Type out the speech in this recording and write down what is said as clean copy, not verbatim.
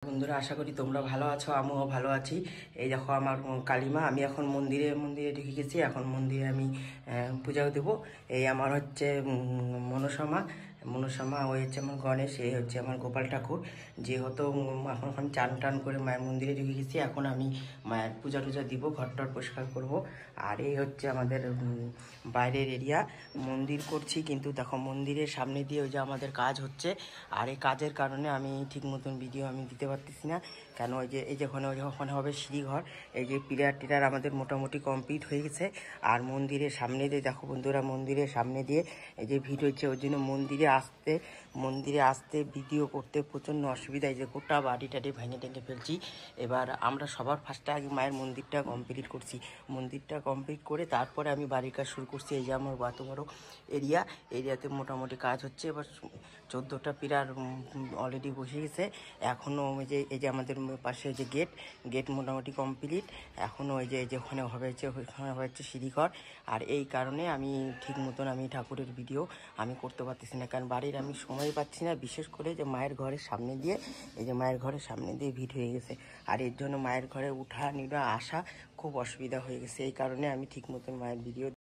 বন্ধুরা, আশা করি তোমরা ভালো আছো, আমিও ভালো আছি। এই দেখো আমার কালিমা, আমি এখন মন্দিরে মন্দিরে ঢুকে গেছি। এখন মন্দিরে আমি পূজাও দেবো। এই আমার হচ্ছে মনসামা মনসামা, ওই হচ্ছে আমার গণেশ, এই হচ্ছে আমার গোপাল ঠাকুর। যেহেতু এখন আমি চান টান করে মায়ের মন্দিরে ঢুকে গেছি, এখন আমি মায়ের পূজা টুজা দিব, ঘর টর পরিষ্কার করবো। আর এই হচ্ছে আমাদের বাইরের এরিয়া, মন্দির করছি, কিন্তু দেখো মন্দিরের সামনে দিয়ে ওই যে আমাদের কাজ হচ্ছে। আর এই কাজের কারণে আমি ঠিক মতন ভিডিও আমি দিতে পারতেছি না, কেন এই যে ওখানে হবে সিঁড়িঘর। এই যে পিলার টিলার আমাদের মোটামুটি কমপ্লিট হয়ে গেছে। আর মন্দিরের সামনে দিয়ে দেখো বন্ধুরা, মন্দিরের সামনে দিয়ে এই যে ভিড় হচ্ছে, ওই জন্য মন্দিরে আসতে ভিডিও করতে প্রচণ্ড অসুবিধা। এই যে গোটা বাড়ি টাড়ি ভেঙে টেঙে ফেলছি। এবার আমরা সবার ফার্স্টে আগে মায়ের মন্দিরটা কমপ্লিট করছি। মন্দিরটা কমপ্লিট করে তারপরে আমি বাড়ির কাজ শুরু করছি। এই যে আমার এত বড় এরিয়াতে মোটামুটি কাজ হচ্ছে। এবার 14টা পিলার অলরেডি বসে গেছে। এখনও এই যে আমাদের পাশে যে গেট মোটামুটি কমপ্লিট। এখনও এই যে ওখানে হচ্ছে সিঁড়িঘর। আর এই কারণে আমি ঠিক মতন আমি ঠাকুরের ভিডিও আমি করতে পারতেছি না, কারণ বাড়ির আমি সময় পাচ্ছি না। বিশেষ করে যে মায়ের ঘরের সামনে দিয়ে ভিড় হয়ে গেছে। আর এর জন্য মায়ের ঘরে উঠা নিড়া আসা খুব অসুবিধা হয়ে গেছে। এই কারণে আমি ঠিক মতন মায়ের ভিডিও